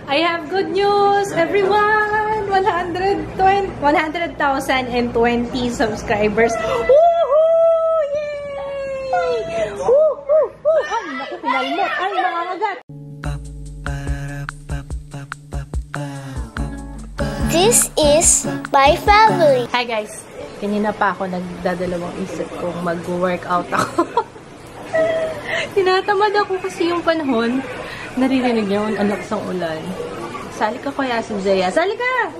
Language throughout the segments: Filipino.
I have good news, everyone! 100,020 subscribers. Woohoo! Yay! Woohoo! Ay, naku, pinalmot. Ay, nangangagat. This is my family. Hi guys! Kanina pa ako nagdadalawang isip kung mag-workout ako. Tinatamad ako kasi yung panahon. Naririnig niyo ang lakas ng ulan. Sali ka kaya si Zaya. Sali ka!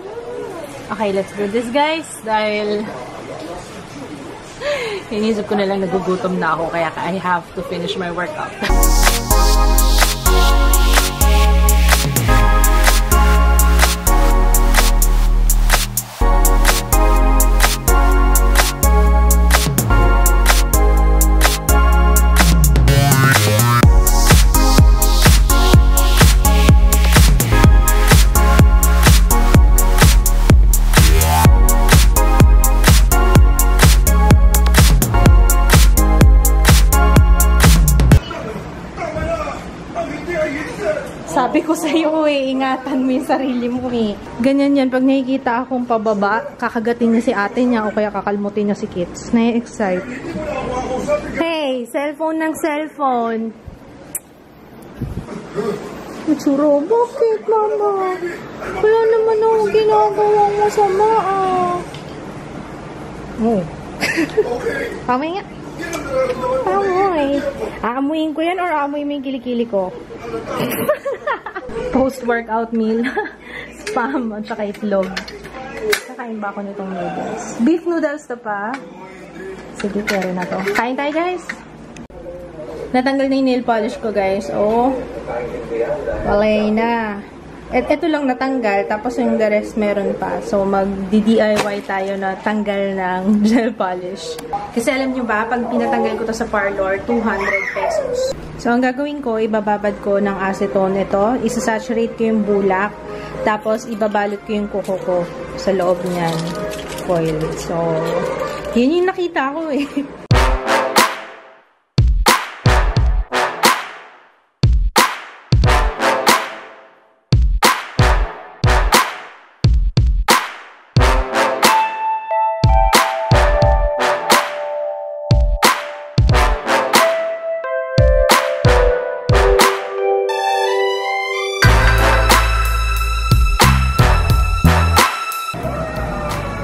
Okay, let's do this guys. Dahil inisip ko na lang nagugutom na ako kaya I have to finish my workout. Sabi ko sa iyo ingatan mo yung sarili mo Ganyan yan, pag nakikita akong pababa, kakagatin niya si ate niya o kaya kakalmutin niya si Kits. Na-excite. Hey, cellphone ng cellphone. Matsuro, bakit mama? Wala naman ako ginagawang masama Oh. Pamay nga. Amoy. Aamuin ko yan or aamuin mo yung kilikili ko? Post-workout meal. Spam at saka itlog. Kakain ba ako nitong noodles? Beef noodles to pa. Sige, kere na to. Kain tayo guys. Natanggal na yung nail polish ko guys. Oh. Walay na. Ito lang natanggal, tapos yung the rest meron pa. So, mag-DIY tayo na tanggal ng gel polish. Kasi alam nyo ba, pag pinatanggal ko to sa parlor, 200 pesos. So, ang gagawin ko, ibababad ko ng acetone ito. Isasaturate ko yung bulak. Tapos, ibabalot ko yung kuko ko sa loob niyan. Foil. So, yun yung nakita ko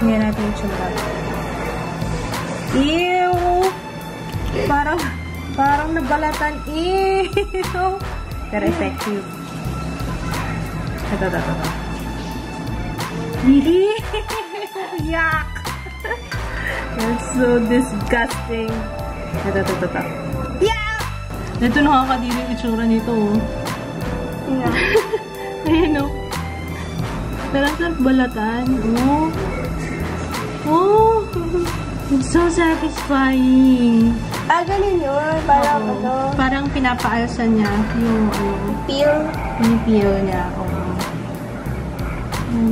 Tingnan natin yung tsura. Ew! Parang nabalatan. Ew! Pero effective. Ito. Yuck! That's so disgusting. Ito. Yuck! Ito nakakadiri yung itsura nito. Ayan o. Parang balatan. Oh, it's so satisfying. Ganun yun. Parang Parang pinapaalsa niya yung peel. Yung peel niya.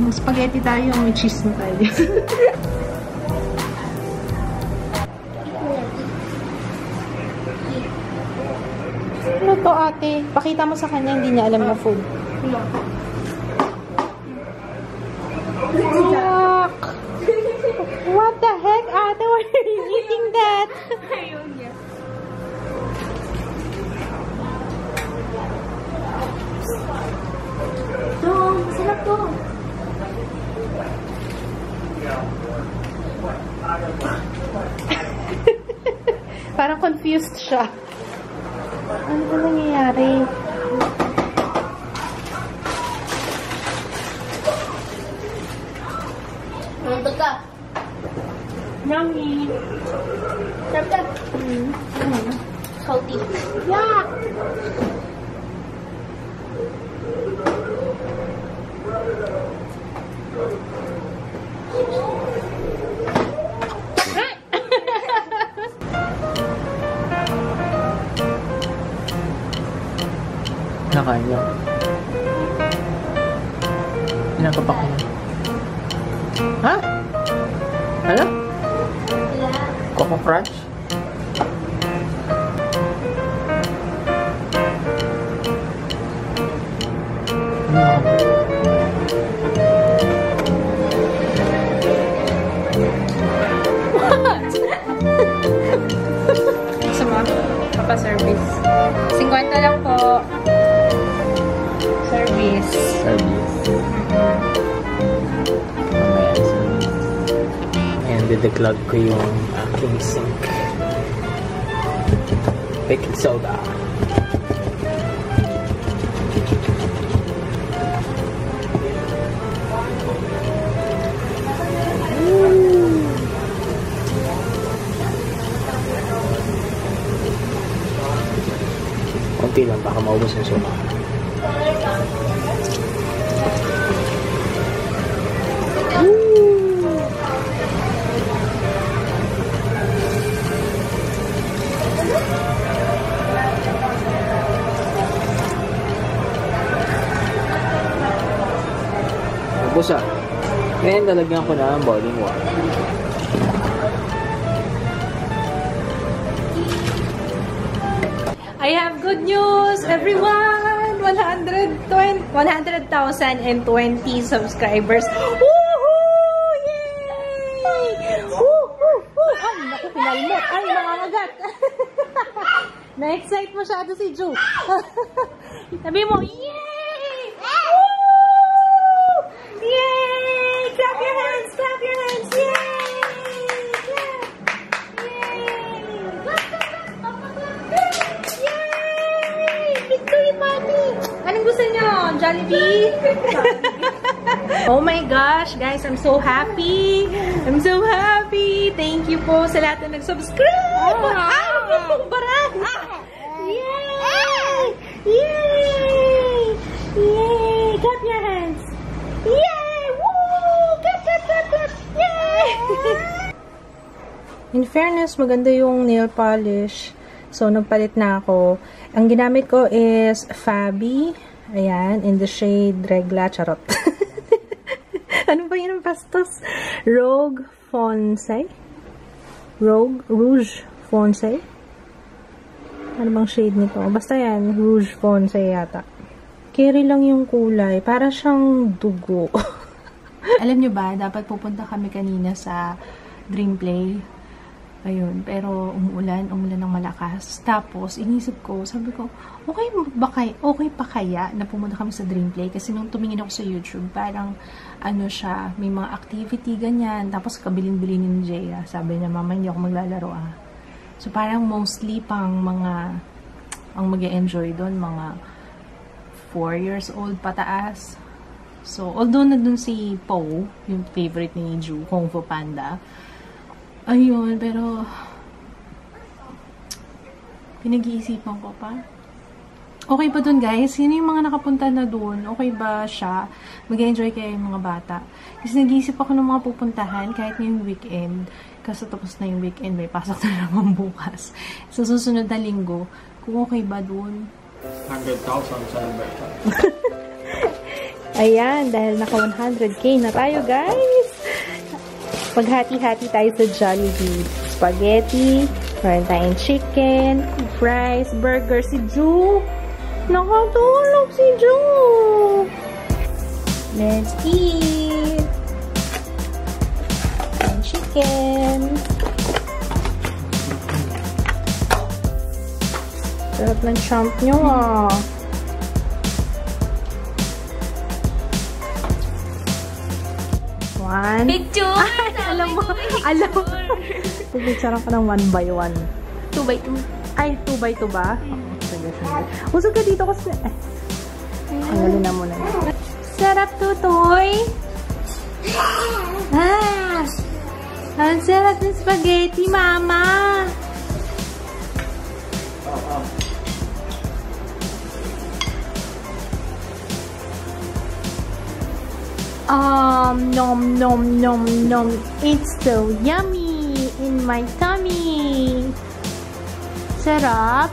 Spaghetti tayo, may cheese na tayo. Ano to ate? Pakita mo sa kanya, hindi niya alam na food. Yuck! What the heck, ate? Why are you eating that? Ayun niya. Ito, masarap to. Parang confused siya. Ano ba nangyayari? Nandun ka. Yummy! Sarap ka. Salty. Yuck! Nakain niya. Pinakapak niya. Ha? Ano? Coco Crunch? Gusto mo? Papa-service. 50 lang po. Service. Service. Ayan, dideclog ko yung aking sink. Baking soda. Konti lang, baka maubos yung suka. Ubos ah. Ngayon, lalagyan ko na ang boiling water. I have good news, everyone! 100,020 subscribers. Woohoo! Yay! Woohoo! Ay, naku, pinalmot. Ay, nangangagat. Na-excite masyado si Ju. Sabi mo, yay! Woo! Yay! Clap your hands! Clap your hands! Yay! Anong gusto nyo? Jollibee? Oh my gosh, guys, I'm so happy. I'm so happy. Thank you po sa lahat na nag-subscribe. Wow! Baran! Yay! Yay! Yay! Clap your hands. Yay! Woo! Clap, clap, clap, clap. Yay! In fairness, maganda yung nail polish. So, nagpalit na ako. Ang ginamit ko is Fabi. Ayan, in the shade Regla. Charot. Ano ba yun ang pastos? Rogue Fonse? Rouge Fonse? Ano bang shade nito? Basta yan, Rouge Fonse yata. Carry lang yung kulay. Para siyang dugo. Alam nyo ba, dapat pupunta kami kanina sa Dream Play. Ayun, pero umulan ng malakas. Tapos, inisip ko, sabi ko, okay pa kaya na pumunta kami sa Dream Play? Kasi nung tumingin ako sa YouTube, parang, ano siya, may mga activity, ganyan. Tapos, kabilin-bilin ni Jaya. Sabi niya, mama, hindi ako maglalaro, ah. So, parang mostly pang mga, ang mag-e-enjoy doon, mga 4 years old pataas. So, although na dun si Po, yung favorite ni Ju, Kung Fu Panda, ayun, pero pinag-iisipan ko pa. Okay ba dun, guys? Sino yung mga nakapunta na dun? Okay ba siya? Mag-enjoy kayo yung mga bata? Kasi nag-iisip ako ng mga pupuntahan kahit ngayong weekend. Kasi tapos na yung weekend, may pasok na naman bukas. Sa susunod na linggo, kung okay ba dun? 100,000 celebration. Ayan, dahil naka 100k na tayo, guys. Maghati-hati tayo sa Jollibee. Spaghetti, meron tayong chicken, fries, burger. Si Ju! Nakatulog si Ju! Let's eat! And chicken. Sarap ng champ nyo, ah. One. Picture! Ay, alam mo. Pipicture ka ng 1 by 1. 2 by 2. Ay, 2 by 2 ba? Sige, sige. Usog ka dito kasi. Tanggalin na muna. Sarap, tutoy. Ah! Ang sarap ng spaghetti, mama. Nom, nom, nom, nom. It's so yummy in my tummy. Sarap.